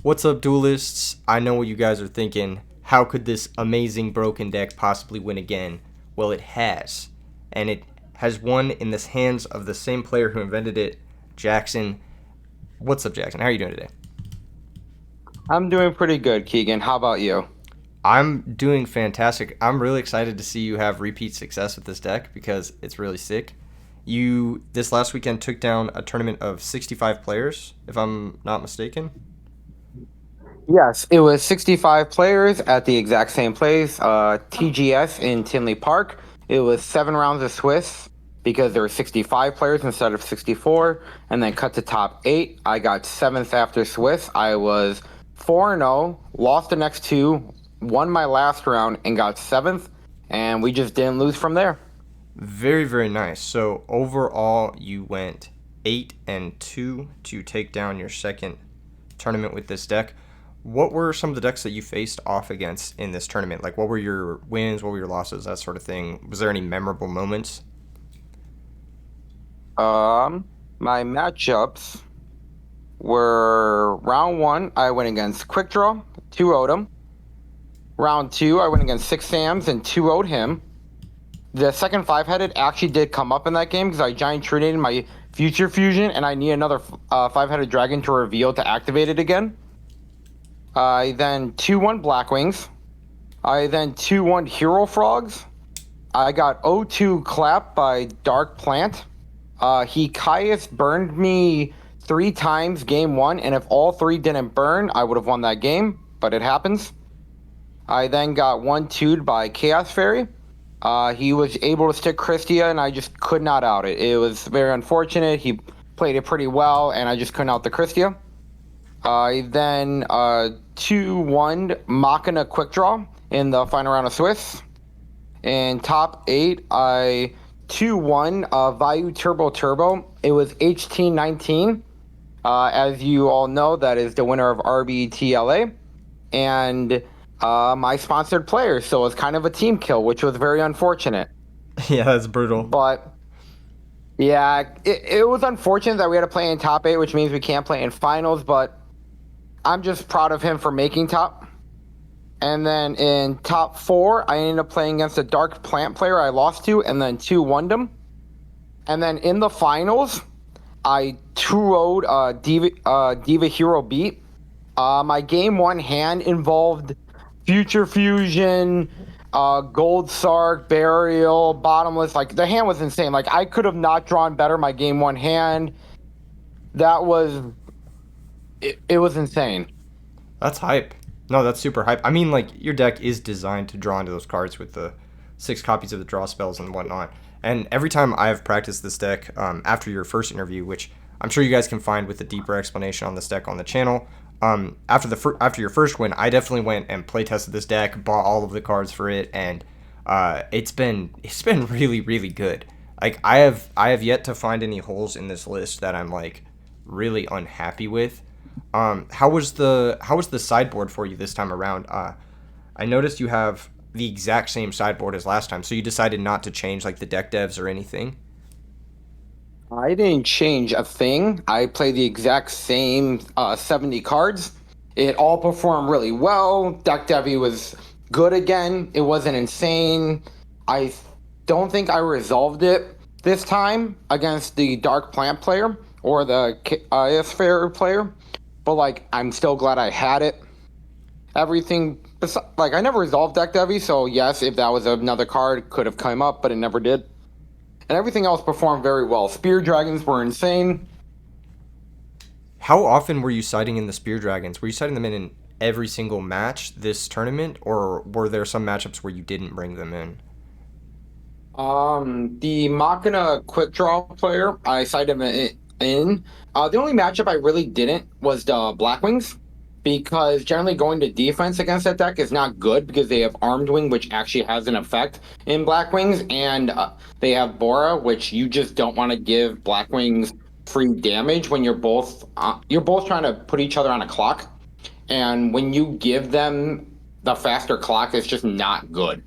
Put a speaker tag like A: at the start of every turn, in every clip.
A: What's up, duelists? I know what you guys are thinking. How could this amazing broken deck possibly win again? Well, it has. And it has won in the hands of the same player who invented it, Jackson. What's up, Jackson? How are you doing today?
B: I'm doing pretty good, Keegan. How about you?
A: I'm doing fantastic. I'm really excited to see you have repeat success with this deck because it's really sick. You, this last weekend, took down a tournament of 65 players, if I'm not mistaken.
B: Yes, it was 65 players at the exact same place, TGS in Tinley Park. It was 7 rounds of Swiss because there were 65 players instead of 64, and then cut to top eight. I got seventh after Swiss. I was 4-0, lost the next two, won my last round, and got seventh, and we just didn't lose from there.
A: Very, very nice. So overall, you went 8-2 to take down your second tournament with this deck. What were some of the decks that you faced off against in this tournament? Like, what were your wins? What were your losses? That sort of thing. Was there any memorable moments?
B: My matchups were round one, I went against Quick Draw, 2-0'd him. Round two, I went against Six Sams and 2-0'd him. The second five-headed actually did come up in that game because I giant trinated my Future Fusion and I need another five-headed dragon to reveal to activate it again. I then 2-1 Blackwings. I then 2-1 Hero Frogs. I got 0-2 Clap by Dark Plant. He Caius burned me 3 times game one, and if all three didn't burn, I would have won that game, but it happens. I then got 1-2'd by Chaos Fairy. He was able to stick Christia, and I just could not out it. It was very unfortunate. He played it pretty well, and I just couldn't out the Christia. I then 2-1 Machina Quick Draw in the final round of Swiss. In top eight, I 2-1 Vayu Turbo Turbo. It was HT19. As you all know, that is the winner of RBTLA. And my sponsored player, so it's kind of a team kill, which was very unfortunate.
A: Yeah, that's brutal.
B: But yeah, it was unfortunate that we had to play in top eight, which means we can't play in finals, but I'm just proud of him for making top. And then in top four, I ended up playing against a Dark Plant player I lost to, and then 2-1'd him. And then in the finals, I 2-0'd Diva Hero Beat. My game one hand involved Future Fusion, Gold Sark, Burial, Bottomless. Like, the hand was insane. Like, I could have not drawn better my game one hand. That was... It was insane.
A: That's hype. No, that's super hype. I mean, like, your deck is designed to draw into those cards with the 6 copies of the draw spells and whatnot. And every time I've practiced this deck, after your first interview, which I'm sure you guys can find with a deeper explanation on this deck on the channel, after your first win, I definitely went and play tested this deck, bought all of the cards for it, and it's been really, really good. Like, I have yet to find any holes in this list that I'm like really unhappy with. How was the sideboard for you this time around? I noticed you have the exact same sideboard as last time, so you decided not to change like the deck devs or anything.
B: I didn't change a thing. I played the exact same 70 cards. It all performed really well. Deck Devi was good again. It wasn't insane. I don't think I resolved it this time against the Dark Plant player or the IS Fair player. But, like, I'm still glad I had it. Everything, like, I never resolved Deck Devi, so yes, if that was another card, could have come up, but it never did. And everything else performed very well. Spear Dragons were insane.
A: How often were you citing in the Spear Dragons? Were you citing them in every single match this tournament, or were there some matchups where you didn't bring them in?
B: The Machina Quick Draw player, I cited him in. The only matchup I really didn't was the Blackwings, because generally going to defense against that deck is not good because they have Armed Wing, which actually has an effect in Blackwings, and they have Bora, which you just don't want to give Blackwings free damage when you're both trying to put each other on a clock, and when you give them the faster clock, it's just not good.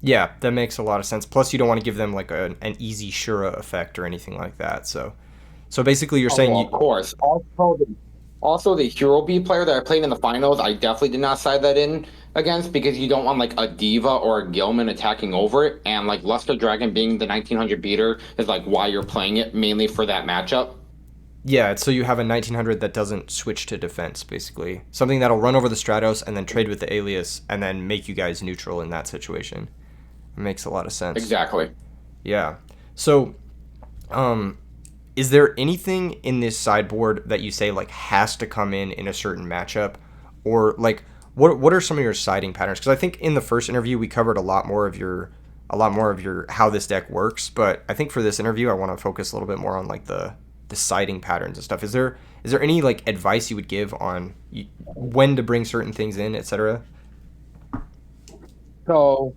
A: Yeah, that makes a lot of sense. Plus, you don't want to give them like an easy Shura effect or anything like that. So basically, you're saying
B: Oh,
A: you,
B: of course. Also, Also, the Hero B player that I played in the finals, I definitely did not side that in against because you don't want like a Diva or a Gilman attacking over it, and like Luster Dragon being the 1900 beater is like why you're playing it mainly for that matchup.
A: Yeah, so you have a 1900 that doesn't switch to defense, basically. Something that'll run over the Stratos and then trade with the Alias and then make you guys neutral in that situation. It makes a lot of sense.
B: Exactly.
A: Yeah. So, um, is there anything in this sideboard that you say like has to come in a certain matchup, or like what are some of your siding patterns? Because I think in the first interview we covered a lot more of your how this deck works, but I think for this interview I want to focus a little bit more on like the siding patterns and stuff. Is there any like advice you would give on when to bring certain things in, etc.?
B: So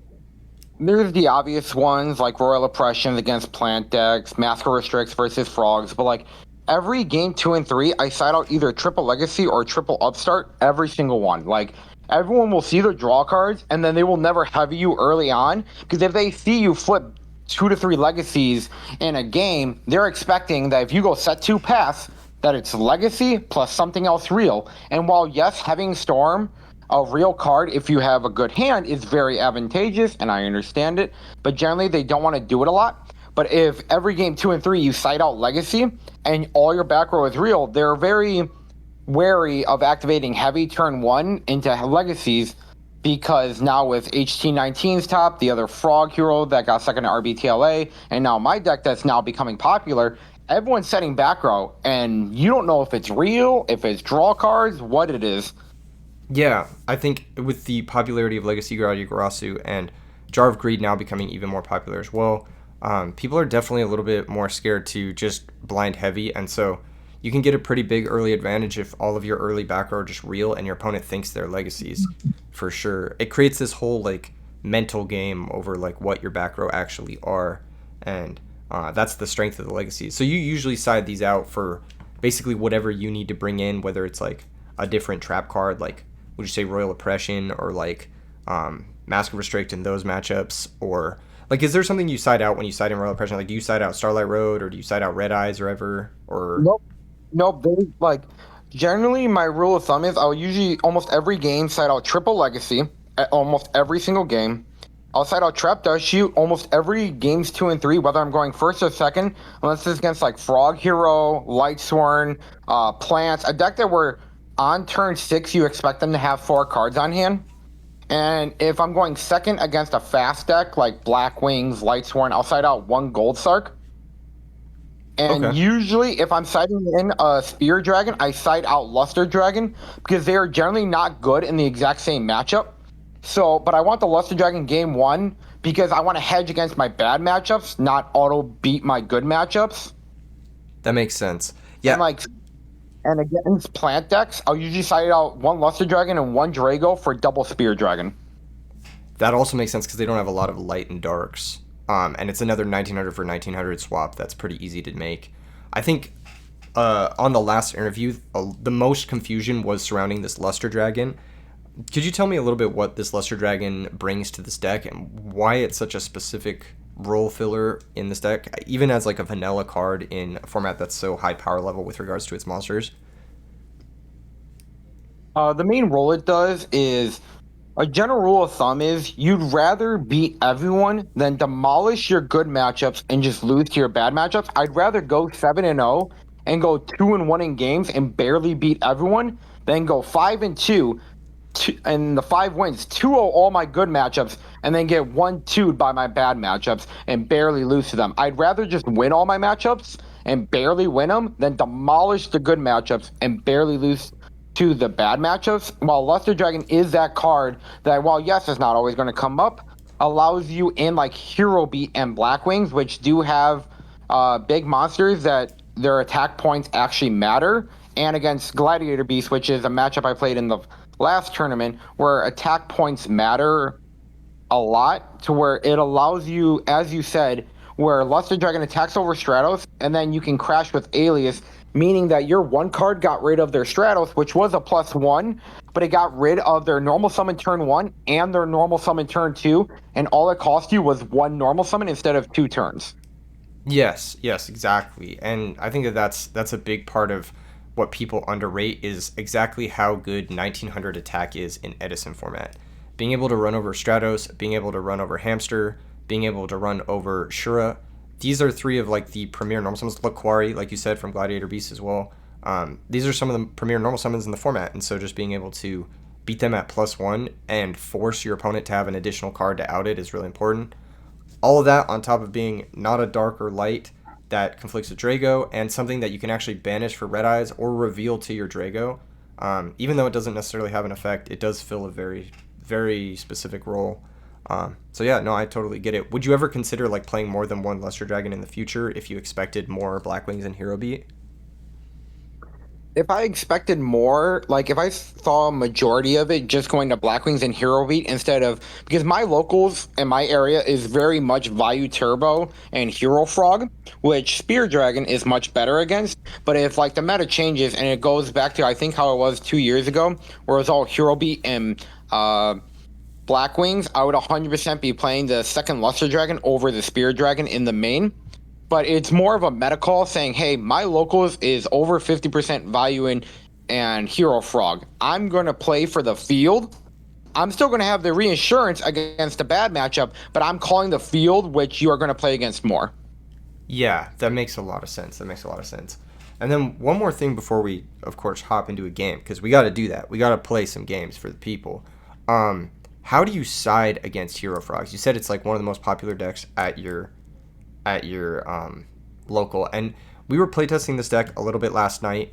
B: there's the obvious ones like Royal Oppressions against plant decks, Master Restricts versus Frogs, but like every game 2 and 3, I side out either triple Legacy or triple Upstart, every single one. Like everyone will see their draw cards and then they will never have you early on because if they see you flip 2 to 3 Legacies in a game, they're expecting that if you go set 2 pass, that it's Legacy plus something else real. And while yes, having Storm a real card, if you have a good hand, is very advantageous, and I understand it. But generally, they don't want to do it a lot. But if every game 2 and 3 you side out Legacy and all your back row is real, they're very wary of activating heavy turn 1 into Legacies because now with HT19's top, the other Frog hero that got second to RBTLA, and now my deck that's now becoming popular, everyone's setting back row, and you don't know if it's real, if it's draw cards, what it is.
A: Yeah, I think with the popularity of Legacy Garasu and Jar of Greed now becoming even more popular as well, people are definitely a little bit more scared to just blind heavy, and so you can get a pretty big early advantage if all of your early back row are just real and your opponent thinks they're legacies, for sure. It creates this whole like mental game over like what your back row actually are, and that's the strength of the legacies. So you usually side these out for basically whatever you need to bring in, whether it's like a different trap card, like would you say Royal Oppression or like Mask of Restrict in those matchups, or like is there something you side out when you side in Royal Oppression? Like do you side out Starlight Road or do you side out Red Eyes or ever or
B: Nope. Nope. They like generally my rule of thumb is I'll usually almost every game side out triple legacy at almost every single game. I'll side out trap does shoot almost every games 2 and 3, whether I'm going first or second, unless it's against like Frog Hero, Light Sworn, Plants, a deck that were on turn 6 you expect them to have 4 cards on hand. And if I'm going second against a fast deck like Black Wings, Light Sworn, I'll side out 1 Gold Sark. And
A: okay.
B: usually, if I'm siding in a Spear Dragon, I side out Luster Dragon because they are generally not good in the exact same matchup. So, but I want the Luster Dragon game 1 because I want to hedge against my bad matchups, not auto beat my good matchups.
A: That makes sense.
B: And
A: Yeah,
B: like, and against plant decks, I'll usually side out 1 Luster Dragon and 1 Drago for double Spear Dragon.
A: that also makes sense because they don't have a lot of light and darks. And it's another 1900 for 1900 swap that's pretty easy to make. I think on the last interview, the most confusion was surrounding this Luster Dragon. Could you tell me a little bit what this Luster Dragon brings to this deck and why it's such a specific role filler in this deck, even as like a vanilla card in a format that's so high power level with regards to its monsters?
B: The main role it does is a general rule of thumb is you'd rather beat everyone than demolish your good matchups and just lose to your bad matchups. I'd rather go 7-0 and go 2-1 in games and barely beat everyone than go 5-2 and the 5 wins 2-0 all my good matchups and then get 1-2 by my bad matchups and barely lose to them. I'd rather just win all my matchups and barely win them than demolish the good matchups and barely lose to the bad matchups. While Luster Dragon is that card that, while yes, it's not always going to come up, allows you in like Hero Beat and Black Wings, which do have big monsters that their attack points actually matter, and against Gladiator Beast, which is a matchup I played in the last tournament, where attack points matter a lot to where it allows you, as you said, where Luster Dragon attacks over Stratos, and then you can crash with Alias, meaning that your 1 card got rid of their Stratos, which was a +1, but it got rid of their normal summon turn 1 and their normal summon turn 2, and all it cost you was 1 normal summon instead of 2 turns.
A: Yes, yes, exactly. And I think that that's a big part of what people underrate is exactly how good 1900 attack is in Edison format. Being able to run over Stratos, being able to run over Hamster, being able to run over Shura. These are three of like the premier normal summons. Laquari, like you said, from Gladiator Beast as well. These are some of the premier normal summons in the format, and so just being able to beat them at +1 and force your opponent to have an additional card to out it is really important. All of that on top of being not a dark or light that conflicts with Drago, and something that you can actually banish for Red Eyes or reveal to your Drago. Even though it doesn't necessarily have an effect, it does fill a very, very specific role. So yeah, no, I totally get it. Would you ever consider like playing more than one Luster Dragon in the future if you expected more Blackwings and Hero Beat?
B: If I expected more, like if I saw a majority of it just going to Blackwings and Hero Beat instead of, because my locals in my area is very much Vayu Turbo and Hero Frog, which Spear Dragon is much better against. But if like the meta changes and it goes back to I think how it was 2 years ago, where it was all Hero Beat and Blackwings, I would 100% be playing the second Luster Dragon over the Spear Dragon in the main. But it's more of a meta call saying, hey, my locals is over 50% value in and Hero Frog. I'm going to play for the field. I'm still going to have the reinsurance against a bad matchup, but I'm calling the field, which you are going to play against more.
A: Yeah, that makes a lot of sense. That makes a lot of sense. And then one more thing before we, of course, hop into a game, because we got to do that. We got to play some games for the people. How do you side against Hero Frogs? You said it's like one of the most popular decks at your local, and we were playtesting this deck a little bit last night,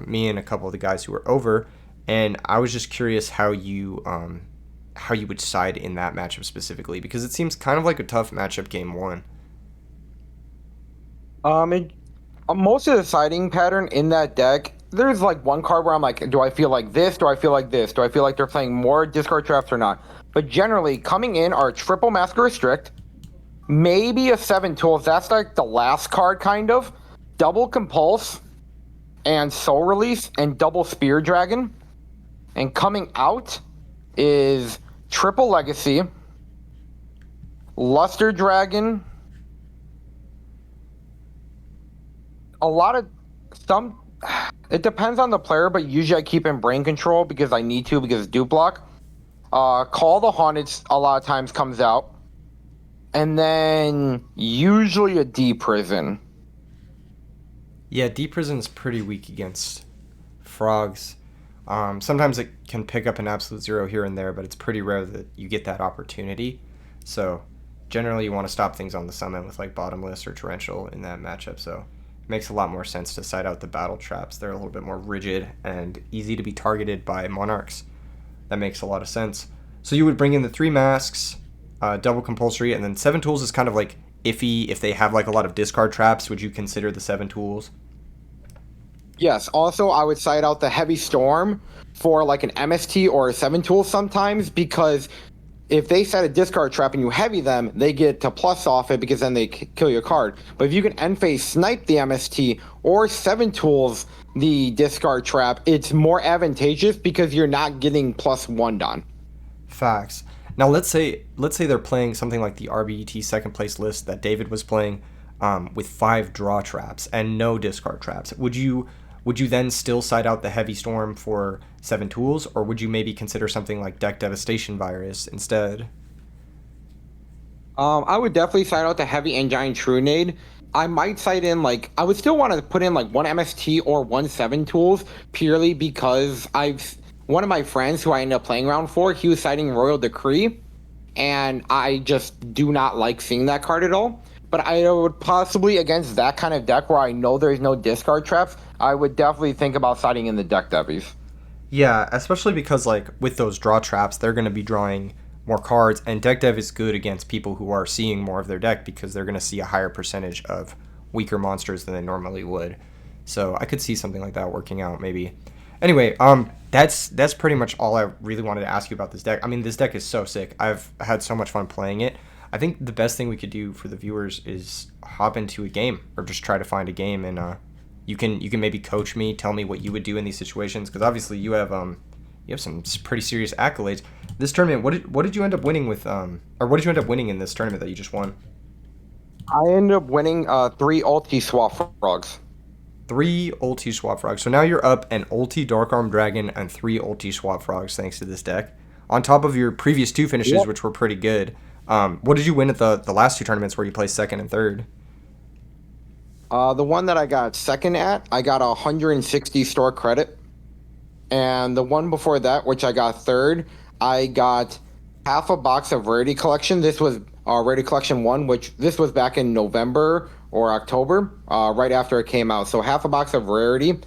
A: me and a couple of the guys who were over, and I was just curious how you would side in that matchup specifically, because it seems kind of like a tough matchup game one.
B: Most of the siding pattern in that deck, there's like one card where I'm like, do I feel like this? Do I feel like this? Do I feel like they're playing more discard traps or not? But generally, coming in are triple Master Restrict, maybe a 7 Tools. That's like the last card, kind of. Double Compulse and Soul Release and double Spear Dragon. And coming out is triple Legacy, Luster Dragon, a lot of some. It depends on the player, but usually I keep in Brain Control because I need to, because Dupe Block. Call the Haunted a lot of times comes out. And then usually a D Prison.
A: Yeah, D Prison is pretty weak against frogs. Sometimes it can pick up an absolute zero here and there, but it's pretty rare that you get that opportunity. So generally you want to stop things on the summon with like Bottomless or Torrential in that matchup. So it makes a lot more sense to side out the battle traps. They're a little bit more rigid and easy to be targeted by Monarchs. That makes a lot of sense. So you would bring in the 3 masks, double compulsory, and then 7 tools is kind of like iffy. If they have like a lot of discard traps, would you consider the 7 tools?
B: Yes. Also, I would side out the Heavy Storm for like an MST or a 7 tool sometimes, because if they set a discard trap and you heavy them, they get to plus off it because then they kill your card. But if you can end phase snipe the MST or 7 tools the discard trap, it's more advantageous because you're not getting +1 done.
A: Facts. Now let's say they're playing something like the RBET second place list that David was playing, with 5 draw traps and no discard traps. Would you then still side out the Heavy Storm for 7 tools, or would you maybe consider something like Deck Devastation Virus instead?
B: I would definitely side out the Heavy and Giant Trunade. I might side in like, I would still want to put in like 1 MST or 1 7 tools, purely because one of my friends who I ended up playing around for, he was citing Royal Decree, and I just do not like seeing that card at all. But I would possibly, against that kind of deck where I know there's no discard traps, I would definitely think about siding in the Deck Devies.
A: Yeah, especially because like with those draw traps, they're going to be drawing more cards, and Deck Dev is good against people who are seeing more of their deck because they're going to see a higher percentage of weaker monsters than they normally would. So I could see something like that working out maybe. Anyway, that's pretty much all I really wanted to ask you about this deck. I mean, this deck is so sick. I've had so much fun playing it. I think the best thing we could do for the viewers is hop into a game, or just try to find a game, and you can maybe coach me, tell me what you would do in these situations, because obviously you have some pretty serious accolades. This tournament, what did you end up winning with, or what did you end up winning in this tournament that you just won?
B: I ended up winning 3 ulti swap frogs.
A: 3 ulti swap frogs. So now you're up an ulti Dark Arm Dragon and 3 ulti swap frogs thanks to this deck. On top of your previous 2 finishes, which were pretty good. What did you win at the last 2 tournaments where you placed second and third?
B: The one that I got second at, I got 160 store credit. And the one before that, which I got third, I got half a box of Rarity Collection. This was Rarity Collection 1, which this was back in November or October, right after it came out. So half a box of Rarity,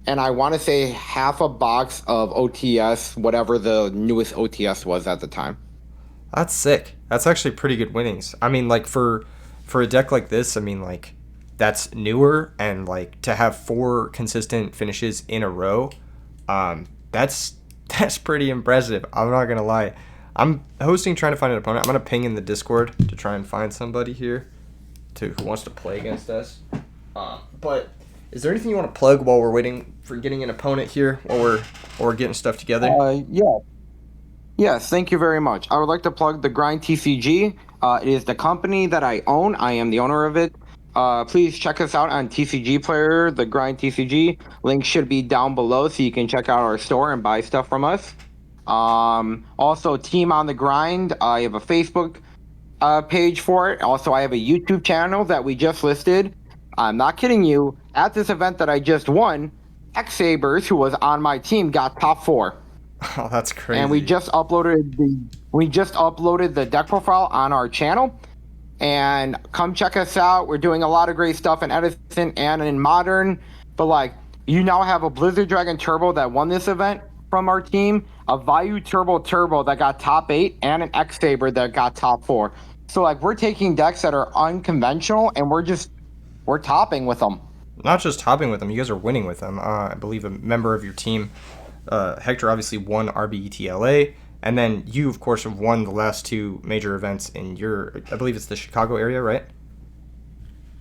B: and I want to say half a box of OTS, whatever the newest OTS was at the time.
A: That's sick. That's actually pretty good winnings. I mean, like, for a deck like this, I mean, like, that's newer, and, like, to have 4 consistent finishes in a row, that's pretty impressive. I'm not going to lie. I'm hosting trying to find an opponent. I'm going to ping in the Discord to try and find somebody here who wants to play against us. But is there anything you want to plug while we're waiting for getting an opponent here, while we're getting stuff together?
B: Yeah. Yes, thank you very much. I would like to plug the Grind TCG. It is the company that I own. I am the owner of it. Please check us out on TCG Player, the Grind TCG. Link should be down below so you can check out our store and buy stuff from us. Also, Team on the Grind. I have a Facebook page for it. Also, I have a YouTube channel that we just listed. I'm not kidding you. At this event that I just won, X Sabers, who was on my team, got top 4.
A: Oh, that's crazy.
B: And we just uploaded the deck profile on our channel. And come check us out. We're doing a lot of great stuff in Edison and in Modern. But, like, you now have a Blizzard Dragon Turbo that won this event from our team, a Vayu Turbo that got top 8, and an X Saber that got top 4. So, like, we're taking decks that are unconventional, and we're topping with them.
A: Not just topping with them, you guys are winning with them. I believe a member of your team, Hector, obviously won RBETLA, and then you, of course, have won the last 2 major events in I believe it's the Chicago area, right?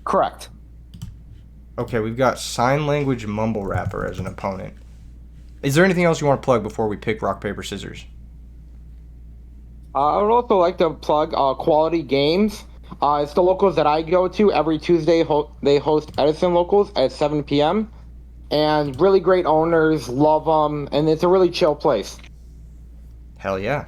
B: Correct.
A: Okay, we've got Sign Language Mumble Rapper as an opponent. Is there anything else you want to plug before we pick Rock, Paper, Scissors?
B: I would also like to plug Quality Games. It's the locals that I go to every Tuesday. They host Edison locals at 7 p.m. And really great owners, love them, and it's a really chill place.
A: Hell yeah.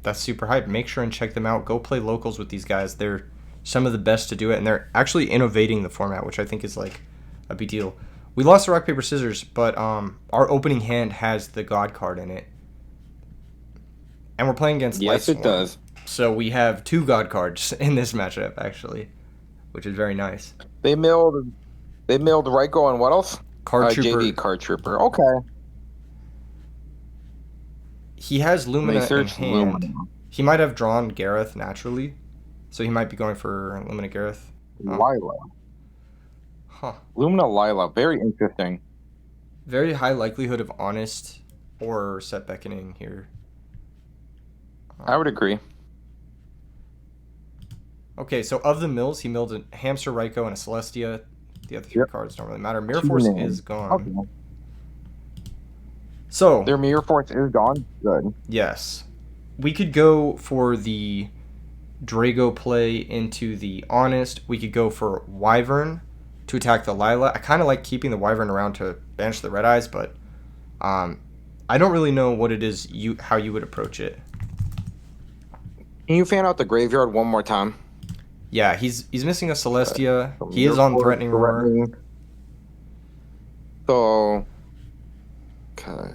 A: That's super hype. Make sure and check them out. Go play locals with these guys. They're some of the best to do it, and they're actually innovating the format, which I think is like a big deal. We lost the Rock, Paper, Scissors, but our opening hand has the God card in it. And we're playing against
B: Yes, it does.
A: So we have 2 God cards in this matchup, actually, which is very nice.
B: They milled Ryko and what else?
A: Card Trooper.
B: JD Card Trooper. Okay.
A: He has Lumina in hand.
B: Lumina.
A: He might have drawn Gareth naturally, so he might be going for Lumina Gareth.
B: Lila.
A: Huh.
B: Lumina Lila. Very interesting.
A: Very high likelihood of Honest or Set Beckoning here.
B: I would agree.
A: Okay, so of the mills, he milled a Hamster, Ryko, and a Celestia. The other 3 cards don't really matter. Mirror Force is gone.
B: Okay.
A: So
B: their Mirror Force is gone? Good.
A: Yes. We could go for the Drago play into the Honest. We could go for Wyvern to attack the Lila. I kind of like keeping the Wyvern around to banish the Red Eyes, but I don't really know what it is how you would approach it.
B: Can you fan out the graveyard one more time?
A: Yeah, he's missing a Celestia. He is on Threatening Roar.
B: So, okay.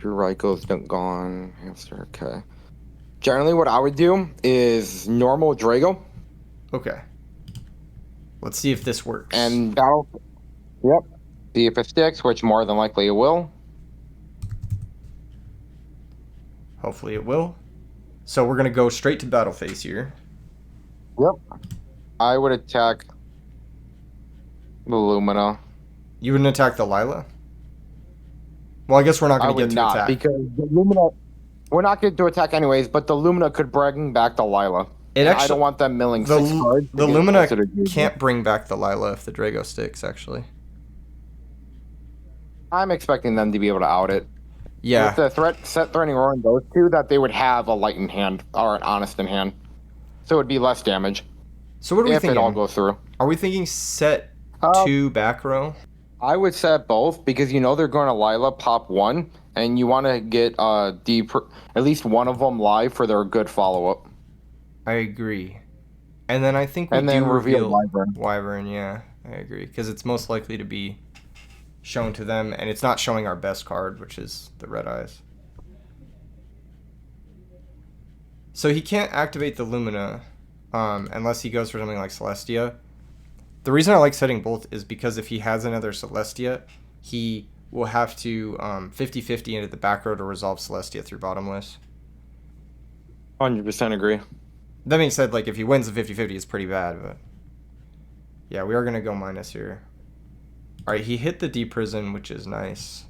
B: Your Ryko's gone. Hamster, okay. Generally, what I would do is normal Drago.
A: Okay. Let's see if this works.
B: And battle. Yep. See if it sticks, which more than likely it will.
A: Hopefully it will. So we're going to go straight to battle phase here.
B: Yep. I would attack the Lumina.
A: You wouldn't attack the Lila? Well, I guess we're not going to get to attack.
B: Because the Lumina, we're not going to attack anyways, but the Lumina could bring back the Lila. I don't want them milling 6 cards.
A: The Lumina can't bring back the Lila if the Drago sticks, actually.
B: I'm expecting them to be able to out it.
A: Yeah.
B: With the Threatening Roar in those 2, that they would have a Light in hand, or an Honest in hand. So it would be less damage.
A: So what are we thinking?
B: If it all goes through.
A: Are we thinking set
B: Um,
A: 2 back row.
B: I would set both because you know they're going to Lila pop one, and you want to get at least one of them live for their good follow up,
A: I agree. And then I think we
B: and then
A: do
B: reveal
A: reveal
B: Wyvern.
A: Wyvern, yeah. I agree. Because it's most likely to be shown to them, and it's not showing our best card, which is the Red Eyes. So he can't activate the Lumina unless he goes for something like Celestia. The reason I like setting both is because if he has another Celestia, he will have to 50-50 into the back row to resolve Celestia through bottomless.
B: 100% agree.
A: That being said, like if he wins the 50-50, it's pretty bad, but yeah, we are gonna go minus here. All right, he hit the Deep Prison, which is nice.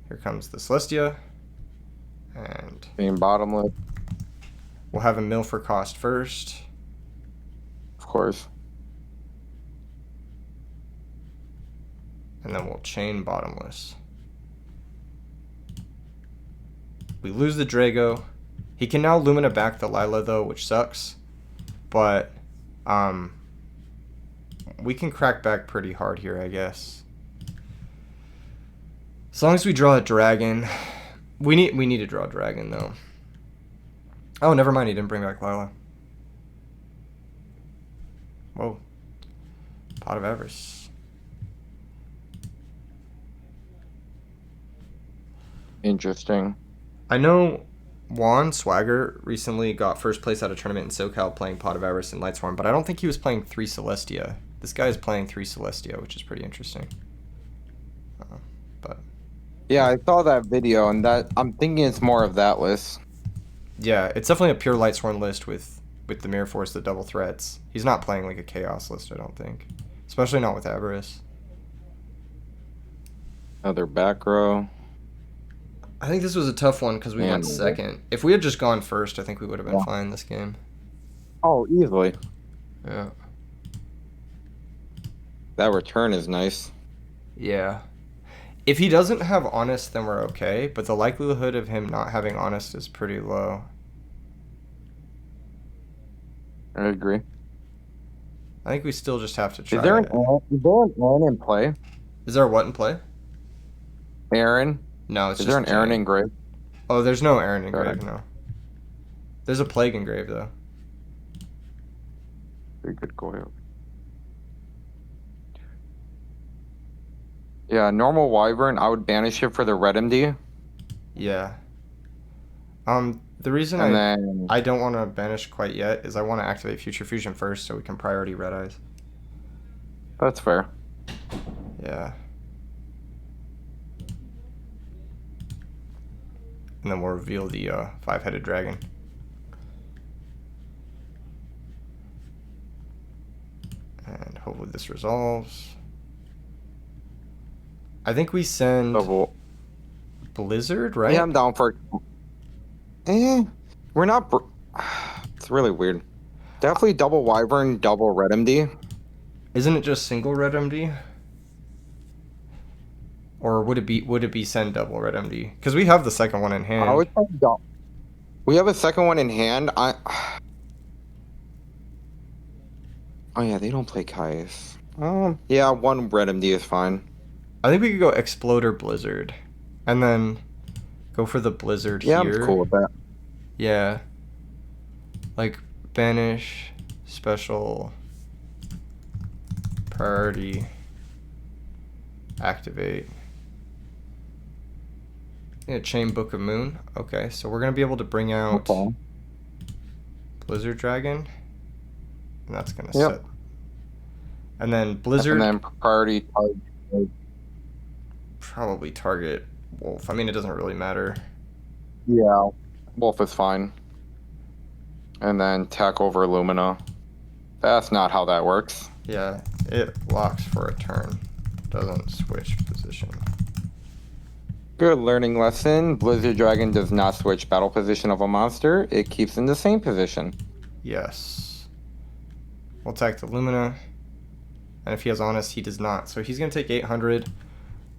A: Here comes the Celestia, and
B: Being bottomless,
A: we'll have a mill for cost first.
B: of course.
A: And then we'll chain bottomless. We lose the Drago. He can now Lumina back the Lila though, which sucks. But we can crack back pretty hard here, I guess. As long as we draw a dragon. We need to draw a dragon though. Oh, never mind, he didn't bring back Lila. Whoa. Pot of Avarice.
B: Interesting.
A: I know Juan Swagger recently got first place at a tournament in SoCal playing Pot of Avarice and Lightsworn, but I don't think he was playing 3 Celestia. This guy is playing 3 Celestia, which is pretty interesting. But
B: Yeah, I saw that video, and that I'm thinking it's more of that list.
A: yeah, it's definitely a pure Lightsworn list with the Mirror Force, the double threats. He's not playing like a Chaos list, I don't think. Especially not with Avarice.
B: Another back row.
A: I think this was a tough one because we went second. If we had just gone first, I think we would have been fine this game.
B: Oh, easily.
A: Yeah.
B: That return is nice.
A: Yeah. If he doesn't have Honest, then we're okay, but the likelihood of him not having Honest is pretty low.
B: I agree.
A: I think we still just have to try
B: Is there an
A: it.
B: Aaron in play?
A: Is there a what in play?
B: Aaron?
A: No, it's
B: Is
A: just
B: there an Aaron engraved?
A: Oh, there's no Aaron engraved,
B: Sorry.
A: no. There's a Plague engraved, though.
B: We could go here. Yeah, normal Wyvern, I would banish it for the red MD.
A: Yeah. The reason
B: And then
A: I don't want to banish quite yet is I want to activate Future Fusion first so we can priority Red Eyes.
B: that's fair.
A: Yeah. And then we'll reveal the 5-headed dragon. And hopefully this resolves. I think we send
B: Double.
A: Blizzard, right?
B: Yeah, I'm down for we're not it's really weird. Definitely double Wyvern, double red MD.
A: Isn't it just single Red MD? Or would it be send double Red MD? Because we have the second one in hand.
B: I would say double. We have a second one in hand. Oh yeah, they don't play Caius. Yeah, one red MD is fine.
A: I think we could go Exploder Blizzard. And then go for the Blizzard
B: Yeah,
A: here.
B: I'm cool with that.
A: Yeah. Like banish, special, priority, activate. Yeah, Chain Book of Moon. Okay, so we're gonna be able to bring out
B: Okay.
A: Blizzard Dragon. And that's gonna
B: Yep.
A: set. And then Blizzard
B: And then priority.
A: probably target Wolf. I mean, it doesn't really matter.
B: Yeah, Wolf is fine. And then tack over Lumina. That's not how that works.
A: Yeah, it locks for a turn. Doesn't switch position.
B: Good learning lesson. Blizzard Dragon does not switch battle position of a monster. It keeps in the same position.
A: Yes. We'll attack the Lumina. And if he has Honest, he does not. So he's going to take 800.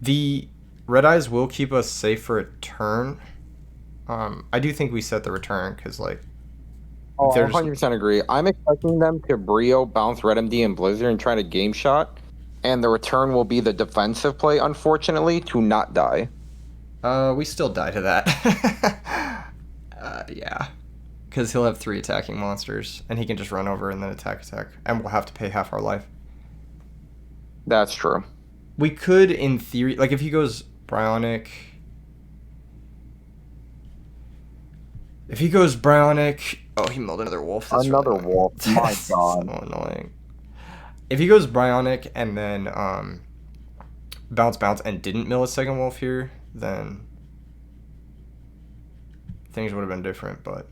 A: The Red Eyes will keep us safe for a turn. I do think we set the return because, like,
B: Oh, I
A: They're just
B: 100% agree. I'm expecting them to Brio, bounce Red MD and Blizzard and try to game shot, and the return will be the defensive play, unfortunately, to not die.
A: we still die to that. Yeah. Because he'll have 3 attacking monsters, and he can just run over and then attack, and we'll have to pay half our life.
B: That's true.
A: We could, in theory, like if he goes Bryonic. If he goes Bryonic, oh, he milled another wolf. That's
B: Another
A: really
B: wolf. My
A: That's
B: God.
A: so annoying. If he goes Bryonic and then bounce, and didn't mill a second wolf here, then things would have been different. But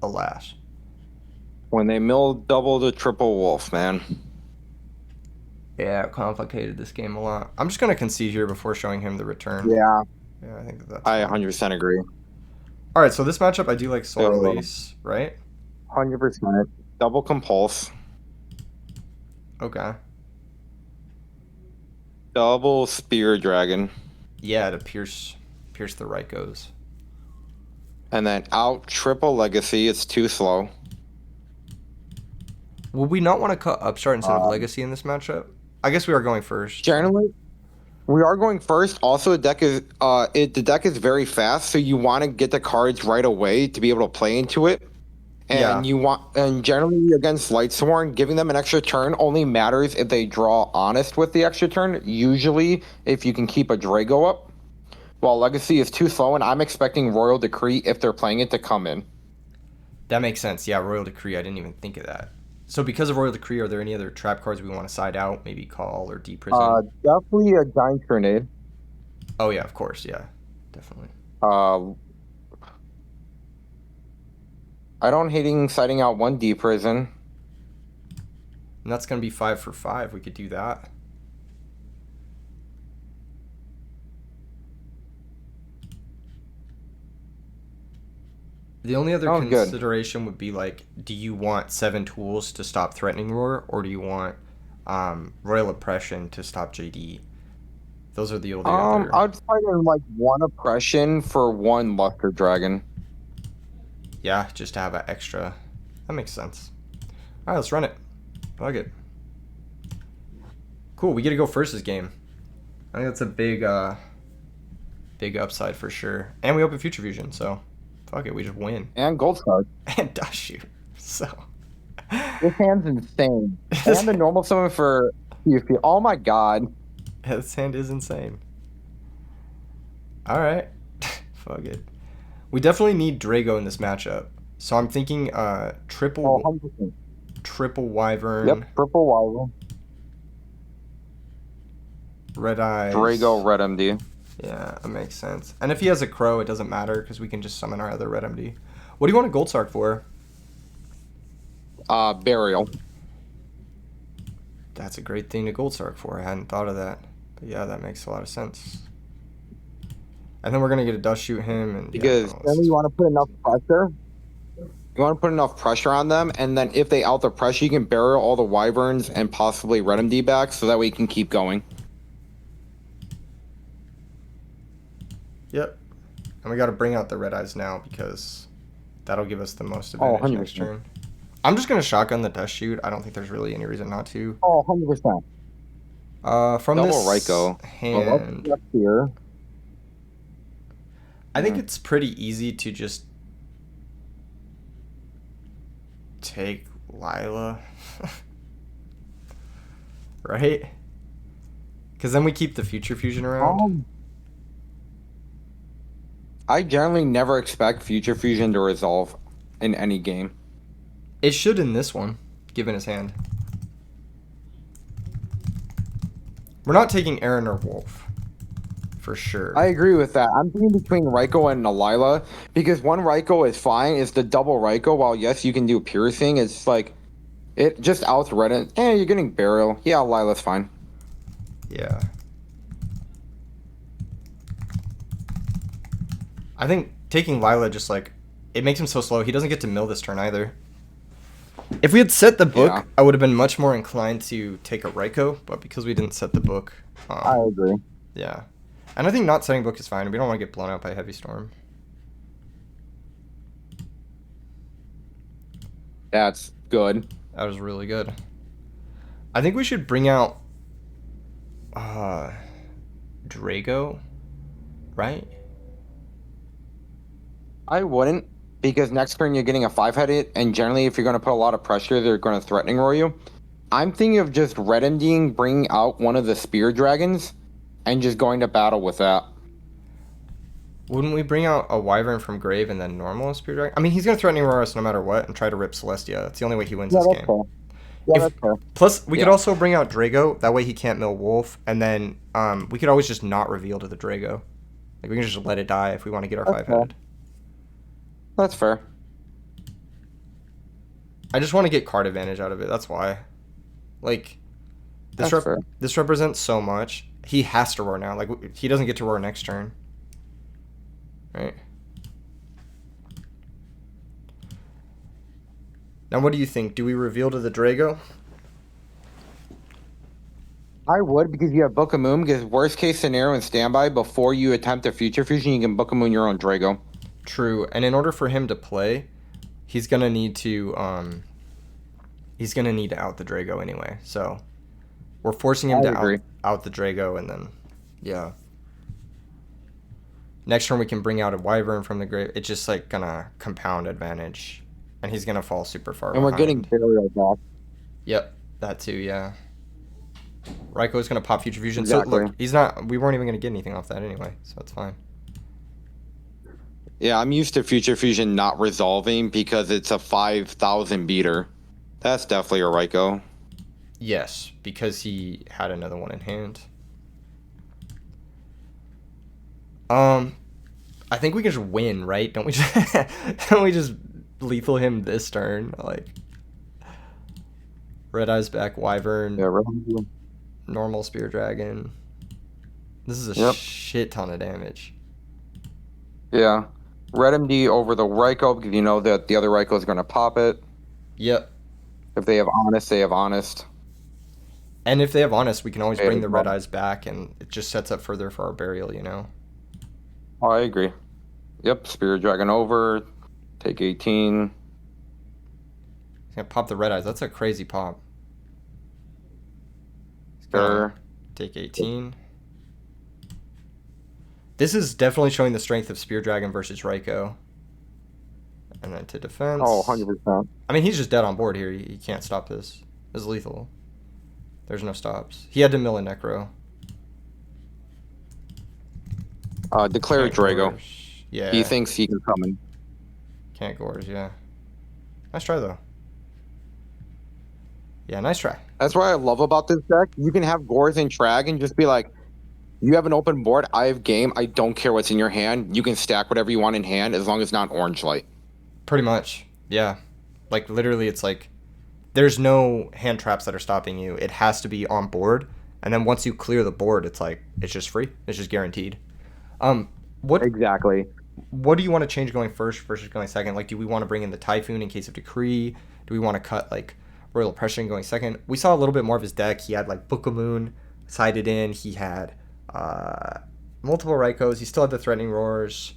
A: alas,
B: When they mill double the triple wolf, man.
A: yeah, it complicated this game a lot. I'm just gonna concede here before showing him the return.
B: Yeah,
A: I think that's.
B: I
A: fine.
B: 100% agree.
A: All right, so this matchup I do like Solar
B: So,
A: Release, right?
B: 100%. Double compulse.
A: Okay.
B: Double spear dragon.
A: Yeah, to pierce the Rykos.
B: And then out triple legacy. It's too slow.
A: Would we not want to cut Upstart instead of Legacy in this matchup? I guess we are going first.
B: Generally, we are going first. Also, the deck is very fast, so you want to get the cards right away to be able to play into it. And generally against Lightsworn, giving them an extra turn only matters if they draw Honest with the extra turn. Usually, if you can keep a Drago up. While Legacy is too slow, and I'm expecting Royal Decree, if they're playing it, to come in.
A: That makes sense. Yeah, Royal Decree. I didn't even think of that. So because of Royal Decree, are there any other trap cards we want to side out? Maybe Call or Deep Prison?
B: Definitely a Giant Grenade.
A: Oh, yeah, of course. Yeah, definitely.
B: I don't hating siding out 1 Deep Prison.
A: And that's going to be 5 for 5. We could do that. The only other consideration would be like, do you want 7 tools to stop Threatening Roar, or do you want Royal Oppression to stop JD? Those are the only other.
B: I'd fight in like 1 Oppression for 1 Luster Dragon.
A: Yeah, just to have an extra. That makes sense. All right, let's run it. Fuck it. Cool, we get to go first this game. I think that's a big upside for sure. And we open Future Fusion, so fuck it, we just win.
B: And Gold Star.
A: And Dust Shoot. So.
B: This hand's insane. And the normal summon for PvP. Oh my god.
A: Yeah, this hand is insane. Alright. Fuck it. We definitely need Drago in this matchup. So I'm thinking triple
B: 100%.
A: Triple Wyvern.
B: Yep, triple Wyvern.
A: Red Eyes.
B: Drago, Red MD.
A: Yeah, that makes sense. And if he has a Crow, it doesn't matter because we can just summon our other Red MD. What do you want a Gold Sark for?
B: Burial.
A: That's a great thing to Gold Sark for. I hadn't thought of that. But yeah, that makes a lot of sense. And then we're gonna get a Dust Shoot him, and
B: because then you want to put enough pressure. You want to put enough pressure on them, and then if they out the pressure, you can burial all the Wyverns and possibly Red MD back, so that way you can keep going.
A: Yep. And we got to bring out the Red Eyes now because that'll give us the most advantage next turn. I'm just gonna shotgun the Dust Shoot. I don't think there's really any reason not to.
B: 100%.
A: From
B: Double
A: this
B: Ryko.
A: hand,
B: Here.
A: I think it's pretty easy to just take Lila, right? Because then we keep the Future Fusion around.
B: I generally never expect Future Fusion to resolve in any game.
A: It should in this one, given his hand. We're not taking Aaron or Wolf, for sure.
B: I agree with that. I'm thinking between Ryko and Lila, because one Ryko is fine. It's the double Ryko. While yes, you can do piercing. It's like it just outs Reddit. You're getting burial. Yeah, Lila's fine.
A: Yeah. I think taking Lila just like it makes him so slow. He doesn't get to mill this turn either. If we had set the book, I would have been much more inclined to take a Ryko, but because we didn't set the book,
B: I agree.
A: Yeah, and I think not setting book is fine. We don't want to get blown out by Heavy Storm.
B: That's good.
A: That was really good. I think we should bring out Drago, right?
B: I wouldn't, because next turn you're getting a 5-headed, and generally if you're going to put a lot of pressure, they're going to threatening roar you. I'm thinking of just red MDing, bringing out one of the spear dragons, and just going to battle with that.
A: Wouldn't we bring out a Wyvern from Grave and then normal Spear Dragon? I mean, he's going to threatening roar us no matter what and try to rip Celestia. That's the only way he wins
B: Yeah,
A: this
B: that's
A: game.
B: fair. Yeah,
A: If,
B: that's fair.
A: plus, we could
B: Yeah.
A: also bring out Drago. That way he can't mill Wolf. And then we could always just not reveal to the Drago. Like, we can just let it die if we want to get our
B: That's
A: 5-headed.
B: That's fair.
A: I just want to get card advantage out of it. That's why. Like,
B: That's fair.
A: this represents so much. He has to roar now. Like, he doesn't get to roar next turn. Right? Now, what do you think? Do we reveal to the Drago?
B: I would, because you have Book of Moon, because worst case scenario in standby, before you attempt a Future Fusion, you can Book of Moon your own Drago.
A: True. And in order for him to play, he's gonna need to out the Drago anyway. So we're forcing him to out the Drago, and then yeah. Next turn we can bring out a Wyvern from the grave. It's just like gonna compound advantage, and he's gonna fall super far.
B: And we're getting burial back.
A: Yep, that too. Yeah. Raiko's gonna pop Future Fusion.
B: Exactly.
A: So look, he's not. We weren't even gonna get anything off that anyway, so it's fine.
B: Yeah, I'm used to Future Fusion not resolving because it's a 5,000 beater. That's definitely a Raiko.
A: Yes, because he had another one in hand. I think we can just win, right? Don't we just lethal him this turn? Like, Red Eyes back, Wyvern,
B: Yeah,
A: normal Spear Dragon. This is a shit ton of damage.
B: Yeah. Red MD over the Raiko, because you know that the other Raiko is going to pop it.
A: Yep.
B: If they have Honest, they have Honest.
A: And if they have Honest, we can always bring the Red Eyes back, and it just sets up further for our burial, you know?
B: Oh, I agree. Yep, Spirit Dragon over. Take 18.
A: He's gonna pop the Red Eyes. That's a crazy pop.
B: Sure.
A: Take 18. This is definitely showing the strength of Spear Dragon versus Raiko. And then to defense.
B: Oh, 100%.
A: I mean, he's just dead on board here. He can't stop this. This is lethal. There's no stops. He had to mill a Necro.
B: Declare Drago.
A: Yeah.
B: He thinks he can come in.
A: Can't Gores, yeah. Nice try, though. Yeah, nice try.
B: That's what I love about this deck. You can have Gores and Trag and just be like, you have an open board, I have game, I don't care what's in your hand. You can stack whatever you want in hand as long as it's not orange light.
A: Pretty much, yeah. Like, literally, it's like, there's no hand traps that are stopping you. It has to be on board. And then once you clear the board, it's like, it's just free. It's just guaranteed.
B: Exactly.
A: What do you want to change going first versus going second? Like, do we want to bring in the Typhoon in case of Decree? Do we want to cut, like, Royal Oppression going second? We saw a little bit more of his deck. He had, like, Book of Moon sided in. He had multiple Raikos. He still had the Threatening Roars.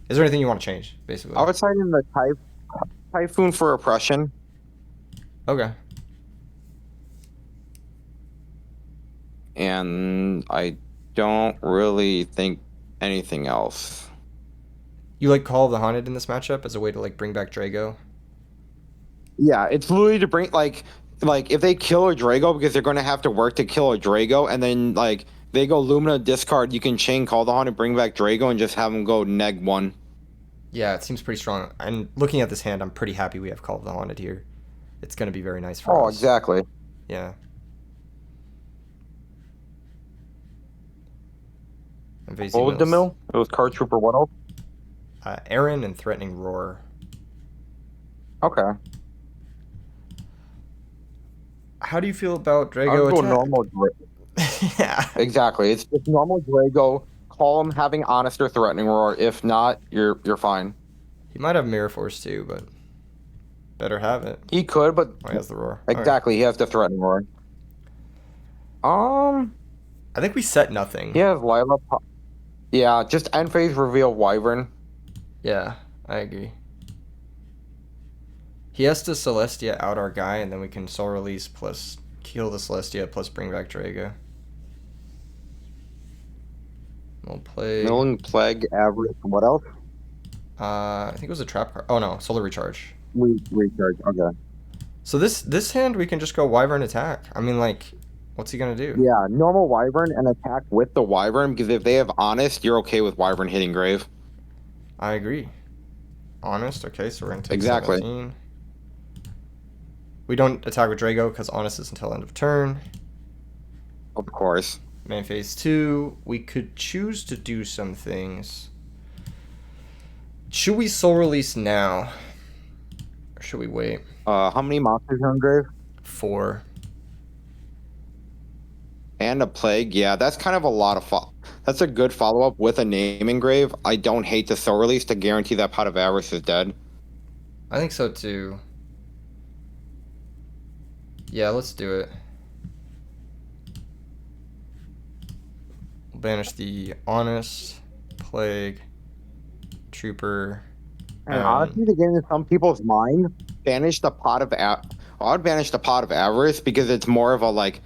A: Is there anything you want to change, basically?
B: I would side in the Typhoon for Oppression.
A: Okay.
B: And I don't really think anything else.
A: You like Call of the Haunted in this matchup as a way to like bring back Drago?
B: Yeah, it's literally to bring like if they kill a Drago, because they're going to have to work to kill a Drago, and then like they go Lumina discard, you can chain Call the Haunted, bring back Drago, and just have them go neg 1.
A: Yeah, it seems pretty strong. And looking at this hand, I'm pretty happy we have Call of the Haunted here. It's going to be very nice for us.
B: Oh, exactly.
A: Yeah.
B: What was the mill? It was Card Trooper what else?
A: Aaron and Threatening Roar.
B: Okay.
A: How do you feel about Drago
B: I'll go
A: attack?
B: normal Drago.
A: Yeah.
B: Exactly. It's just normal Drago. Call him having Honest or Threatening Roar. If not, you're fine.
A: He might have Mirror Force too, but better have it.
B: He could, but
A: Oh, he has the Roar.
B: exactly, he has the Threatening Roar.
A: I think we set nothing.
B: He has Lila. Yeah, just end phase reveal Wyvern.
A: Yeah, I agree. He has to Celestia out our guy, and then we can Soul Release plus kill the Celestia plus bring back Drago. We'll play.
B: Milling Plague, Avarice, what else?
A: I think it was a trap card. Oh no, Solar Recharge.
B: Recharge, okay.
A: So this hand we can just go Wyvern attack. I mean, like, what's he gonna do?
B: Yeah, normal Wyvern and attack with the Wyvern, because if they have Honest, you're okay with Wyvern hitting Grave.
A: I agree. Honest. Okay, so we're gonna take
B: Exactly.
A: 17. We don't attack with Drago because Honest is until end of turn.
B: Of course.
A: Main phase 2. We could choose to do some things. Should we Soul Release now? Or should we wait?
B: How many monsters are in Grave?
A: 4.
B: And a Plague, yeah, that's kind of a lot of that's a good follow-up with a name engrave. I don't hate the Soul Release to guarantee that Pot of Avarice is dead.
A: I think so too. Yeah, let's do it. We'll banish the Honest, Plague, Trooper.
B: And honestly, to get into some people's mind, banish the Pot of I would banish the Pot of Avarice because it's more of a like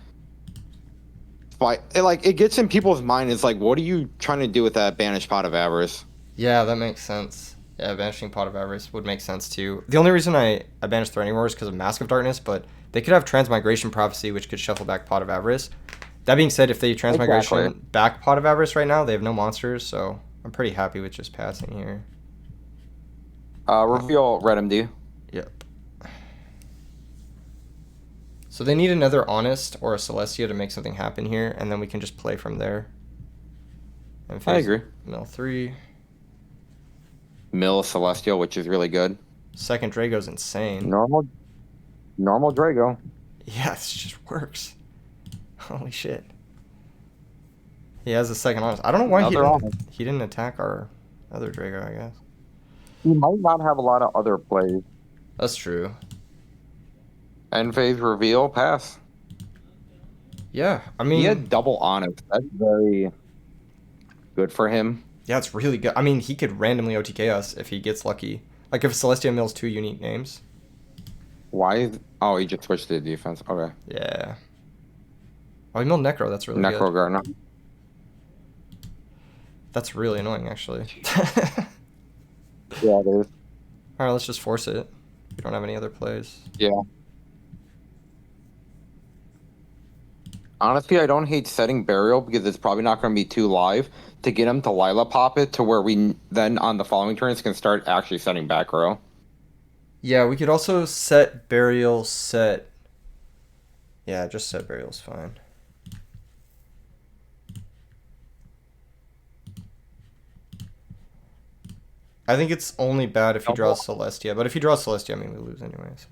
B: it gets in people's mind. It's like, what are you trying to do with that banished Pot of Avarice?
A: Yeah, that makes sense. Yeah, banishing Pot of Avarice would make sense too. The only reason I banished Threatening Roar is because of Mask of Darkness, but they could have Transmigration Prophecy, which could shuffle back Pot of Avarice. That being said, if they Transmigration back Pot of Avarice right now, they have no monsters, so I'm pretty happy with just passing here.
B: Reveal Red MD.
A: Yep. So they need another Honest or a Celestia to make something happen here, and then we can just play from there.
B: I agree.
A: Mill 3.
B: Mill Celestial, which is really good.
A: Second Drago's insane.
B: Normal Drago.
A: Yeah, this just works. Holy shit. He has a second Honest. I don't know why he didn't attack our other Drago, I guess.
B: He might not have a lot of other plays.
A: That's true.
B: End phase reveal, pass.
A: Yeah, I mean...
B: He had double Honest. That's very good for him.
A: Yeah, it's really good. I mean, he could randomly OTK us if he gets lucky. Like if Celestia mills 2 unique names.
B: Why? Oh, he just switched to the defense. Okay.
A: Yeah. Oh, he milled Necro. That's really good.
B: Necro Gardener.
A: That's really annoying, actually.
B: Yeah, it is.
A: Alright, let's just force it. We don't have any other plays.
B: Yeah. Honestly, I don't hate setting Burial because it's probably not going to be too live to get him to Lila pop it to where we then on the following turns can start actually setting back row.
A: Yeah, we could also set Burial, set... Yeah, just set Burial's fine. I think it's only bad if he draws Celestia, but if he draws Celestia, I mean, we lose anyway, so...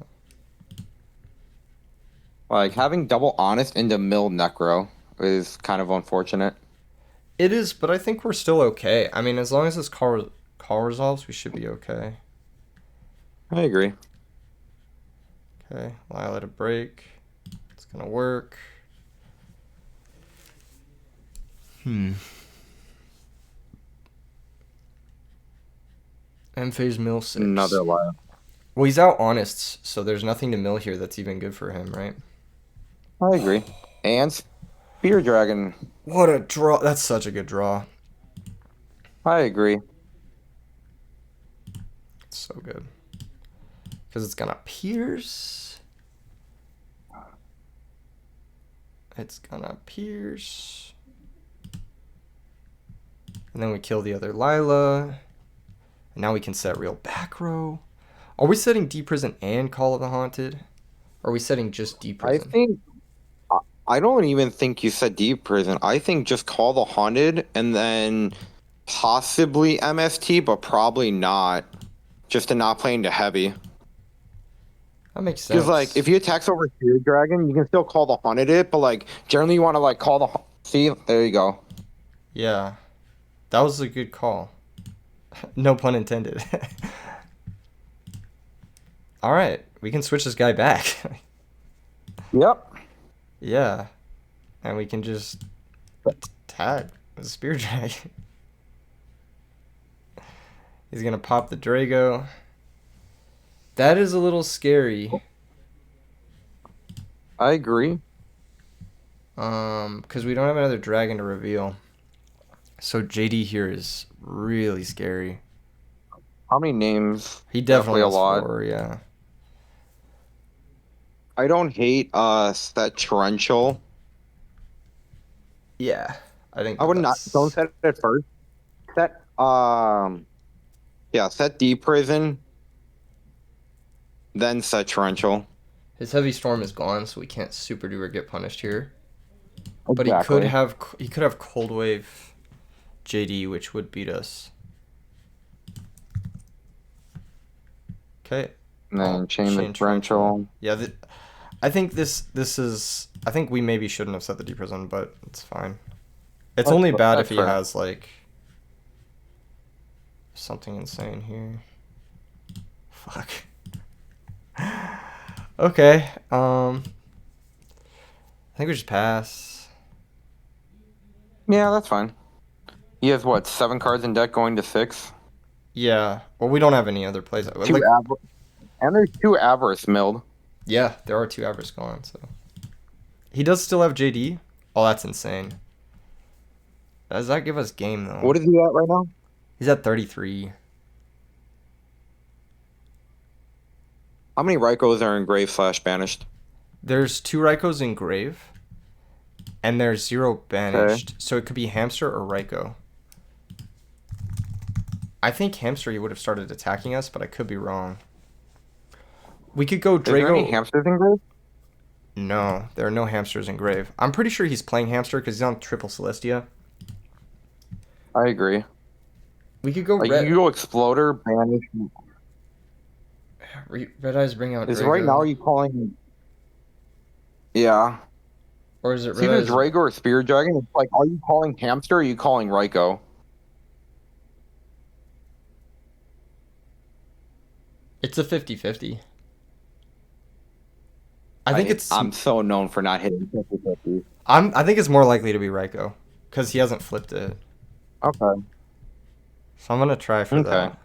B: Like, having double Honest into Mill Necro is kind of unfortunate.
A: It is, but I think we're still okay. I mean, as long as this call resolves, we should be okay.
B: I agree.
A: Okay, Lila to break. It's gonna work. End phase mill 6.
B: Another Lila.
A: Well, he's out Honests, so there's nothing to mill here that's even good for him, right?
B: I agree. And Spear Dragon.
A: What a draw. That's such a good draw.
B: I agree.
A: It's so good. Because it's gonna pierce. It's gonna pierce. And then we kill the other Lila. And now we can set real back row. Are we setting Deep Prison and Call of the Haunted? Or are we setting just Deep Prison?
B: I don't even think you said Deep Prison. I think just Call the Haunted and then possibly MST, but probably not. Just to not play into heavy.
A: That makes sense.
B: Because, like, if he attacks over Spear Dragon, you can still Call the Haunted it, but, like, generally you want to, like, call the... See? There you go.
A: Yeah. That was a good call. No pun intended. Alright. We can switch this guy back.
B: Yep.
A: Yeah. And we can just tag with a Spear Dragon. He's going to pop the Drago. That is a little scary.
B: I agree.
A: Because we don't have another dragon to reveal. So JD here is really scary.
B: How many names?
A: He
B: Definitely
A: definitely
B: a
A: has
B: lot.
A: 4, yeah.
B: I don't hate that torrential.
A: Yeah, I think
B: I would not. Don't
A: that's...
B: set it first. Set yeah, set deep prison, then set torrential.
A: His heavy storm is gone, so we can't super duper get punished here. But
B: Exactly.
A: he could have cold wave JD, which would beat us. Okay.
B: And
A: Oh,
B: then chain the
A: chain torrential.
B: torrential.
A: Yeah, I think this is. I think we maybe shouldn't have set the deep prison, but it's fine. It's only bad if
B: That's
A: he
B: fair.
A: has like something insane here. Fuck. Okay. I think we just pass.
B: Yeah, that's fine. He has what, 7 cards in deck going to 6?
A: Yeah. Well, we don't have any other plays.
B: Two
A: Like,
B: and there's 2 Avarice milled.
A: yeah, there are 2 avers gone. So he does still have JD. Oh, that's insane. Does that give us game though?
B: What is he at right now?
A: He's at 33.
B: How many Raikos are in grave / banished?
A: There's 2 Raikos in grave, and there's 0 banished.
B: Okay.
A: So it could be Hamster or Raiko. I think Hamster he would have started attacking us, but I could be wrong. We could go
B: Is there any
A: Drago.
B: hamsters in grave?
A: No, there are no hamsters in grave. I'm pretty sure he's playing Hamster because he's on Triple Celestia.
B: I agree.
A: We could go
B: Like
A: Red.
B: you go Exploder, banish.
A: Red Eyes bring out
B: Is
A: Drago.
B: right now are you calling? Yeah.
A: Or is it
B: It's
A: Red
B: either
A: Eyes?
B: Drago or Spirit Dragon. It's like, are you calling hamster or are you calling Raiko?
A: It's a 50-50. I think it's.
B: I'm so known for not hitting 50/50.
A: I think it's more likely to be Raiko because he hasn't flipped it.
B: Okay.
A: So I'm gonna try for
B: Okay.
A: that.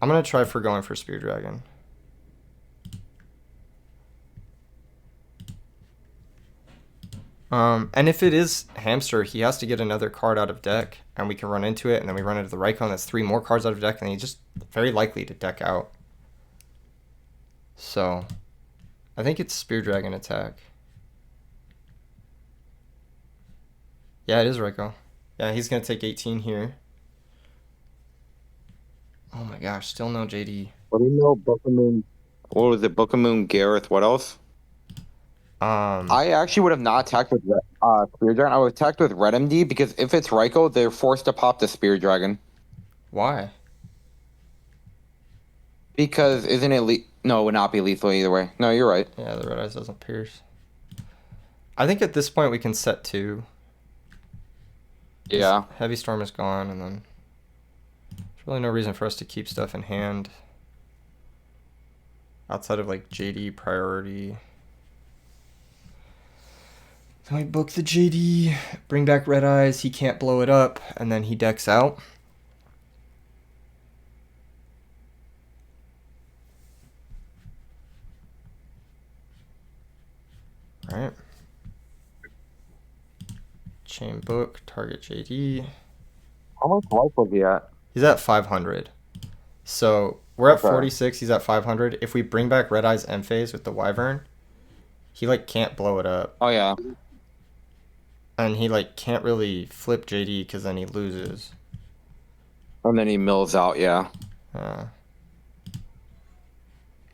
A: I'm gonna try for going for Spear Dragon. And if it is Hamster, he has to get another card out of deck, and we can run into it, and then we run into the Raiko, and that's 3 more cards out of deck, and he's just very likely to deck out. So, I think it's Spear Dragon attack. Yeah, it is Raiko. Yeah, he's gonna take 18 here. Oh my gosh, still no JD.
B: What do you know, Book of Moon? What was it? Book of Moon, Gareth. What else? I actually would have not attacked with Spear Dragon. I would have attacked with Red MD because if it's Raiko, they're forced to pop the Spear Dragon.
A: Why?
B: Because isn't it no, it would not be lethal either way. No, you're right.
A: Yeah, the Red Eyes doesn't pierce. I think at this point we can set 2.
B: Yeah.
A: Heavy Storm is gone, and then there's really no reason for us to keep stuff in hand outside of like JD priority. Then we book the JD, bring back Red Eyes, he can't blow it up, and then he decks out. Alright. Chain book, target JD.
B: How much life was he at?
A: He's at 500. So we're at
B: Okay.
A: 46, he's at 500. If we bring back Red Eyes end phase with the Wyvern, he like can't blow it up.
B: Oh yeah.
A: And he like can't really flip JD because then he loses.
B: And then he mills out, yeah.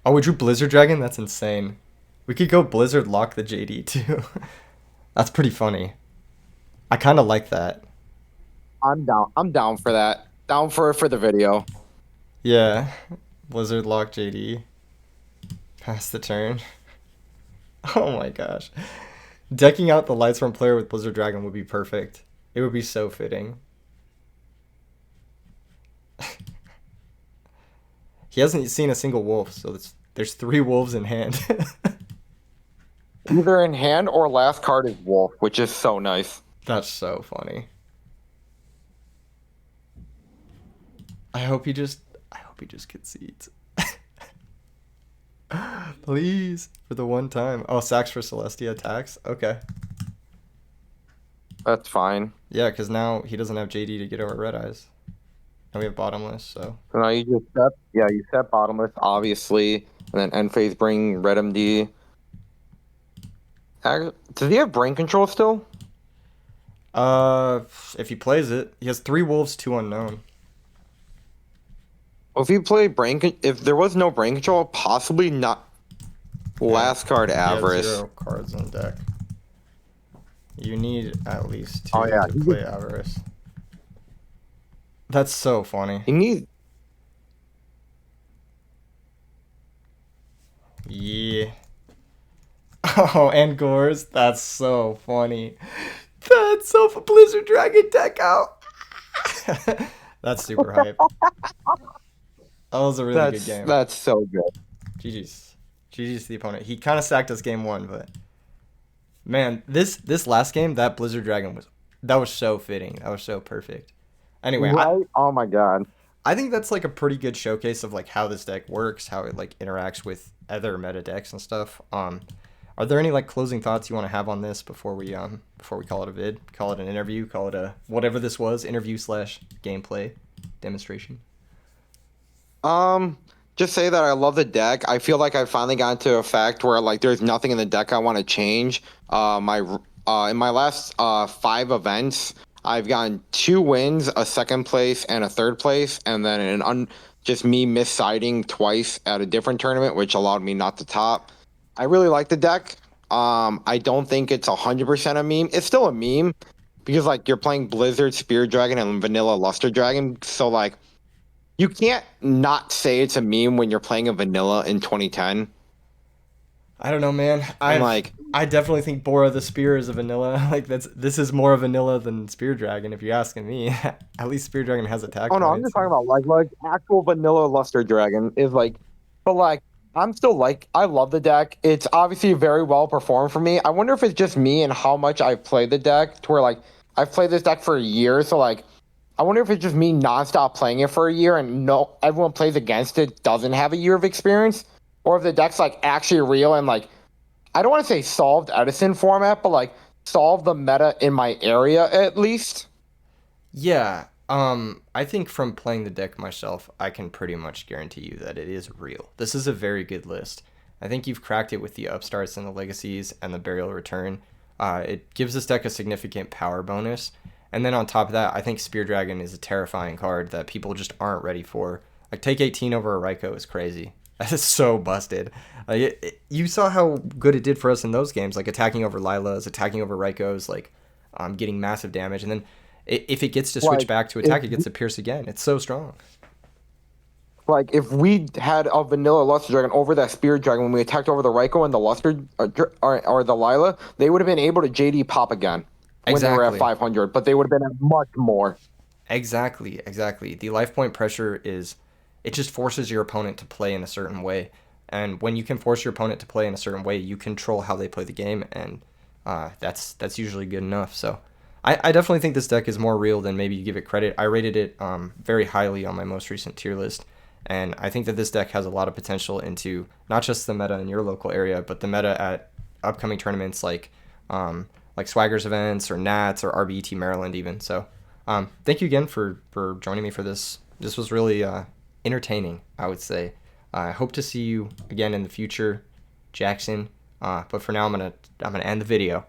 A: Oh, we drew Blizzard Dragon? That's insane. We could go Blizzard lock the JD too. That's pretty funny. I kind of like that.
B: I'm down. I'm down for that. Down for the video.
A: Yeah. Blizzard lock JD. Pass the turn. Oh my gosh. Decking out the Lightstorm player with Blizzard Dragon would be perfect. It would be so fitting. He hasn't seen a single wolf, so there's 3 wolves in hand.
B: Either in hand or last card is Wolf, which is so nice.
A: That's so funny. I hope he just hope he just concedes. Please, for the one time. Oh, sacks for Celestia attacks? Okay.
B: That's fine.
A: Yeah, because now he doesn't have JD to get over Red Eyes. And we have bottomless, so.
B: So now you just you set bottomless, obviously, and then end phase bring red MD. Does he have brain control still?
A: If he plays it, he has 3 wolves, 2 unknown.
B: Well, if you play if there was no brain control, possibly not. Last card, Avarice.
A: 0 cards on deck. You need at least 2
B: Oh, yeah.
A: to play Avarice. That's so funny.
B: He needs.
A: Yeah. Oh, and Gores. That's so funny. That's so Blizzard Dragon deck out. That's super hype. That was a really good game.
B: That's so good.
A: GG's. GG's to the opponent. He kind of sacked us game 1, but man, this last game, that Blizzard Dragon was so fitting. That was so perfect. Anyway,
B: right? Oh my god.
A: I think that's like a pretty good showcase of like how this deck works, how it like interacts with other meta decks and stuff. Are there any like closing thoughts you want to have on this before we call it a vid, call it an interview, call it a whatever this was, interview / gameplay demonstration?
B: Just say that I love the deck. I feel like I finally got to a fact where like there's nothing in the deck I want to change. In my last 5 events, I've gotten 2 wins, a 2nd place, and a 3rd place, and then just me missiding twice at a different tournament, which allowed me not to top. I really like the deck. I don't think it's 100% a meme. It's still a meme because like you're playing Blizzard, Spear Dragon, and Vanilla Luster Dragon, so like you can't not say it's a meme when you're playing a vanilla in 2010.
A: I don't know, man. I definitely think Bora the Spear is a vanilla. Like this is more vanilla than Spear Dragon, if you're asking me. At least Spear Dragon has attack.
B: Oh no, I'm just talking about like actual vanilla Luster Dragon is like, but like I'm still like I love the deck. It's obviously very well performed for me. I wonder if it's just me and how much I've played the deck to where like I've played this deck for a year, so like I wonder if it's just me nonstop playing it for a year and everyone plays against it doesn't have a year of experience, or if the deck's like actually real and like I don't want to say solved Edison format, but like solved the meta in my area at least.
A: Yeah, I think from playing the deck myself, I can pretty much guarantee you that it is real. This is a very good list. I think you've cracked it with the upstarts and the legacies and the burial return. It gives this deck a significant power bonus. And then on top of that, I think Spear Dragon is a terrifying card that people just aren't ready for. Like, take 18 over a Raikou is crazy. That is so busted. You saw how good it did for us in those games, like attacking over Lilas, attacking over Raikous, like getting massive damage. And then if it gets to switch back to attack, it gets to pierce again. It's so strong.
B: Like, if we had a vanilla Luster Dragon over that Spear Dragon when we attacked over the Raikou and the Luster or the Lila, they would have been able to JD pop again. When they were at 500, but they would have been at much more.
A: Exactly. The life point pressure it just forces your opponent to play in a certain way. And when you can force your opponent to play in a certain way, you control how they play the game, and that's usually good enough. So I definitely think this deck is more real than maybe you give it credit. I rated it very highly on my most recent tier list, and I think that this deck has a lot of potential into not just the meta in your local area, but the meta at upcoming tournaments like Swagger's events or Nats or RBET Maryland even. So thank you again for joining me for this. This was really entertaining, I would say. I hope to see you again in the future, Jackson. But for now, I'm gonna end the video.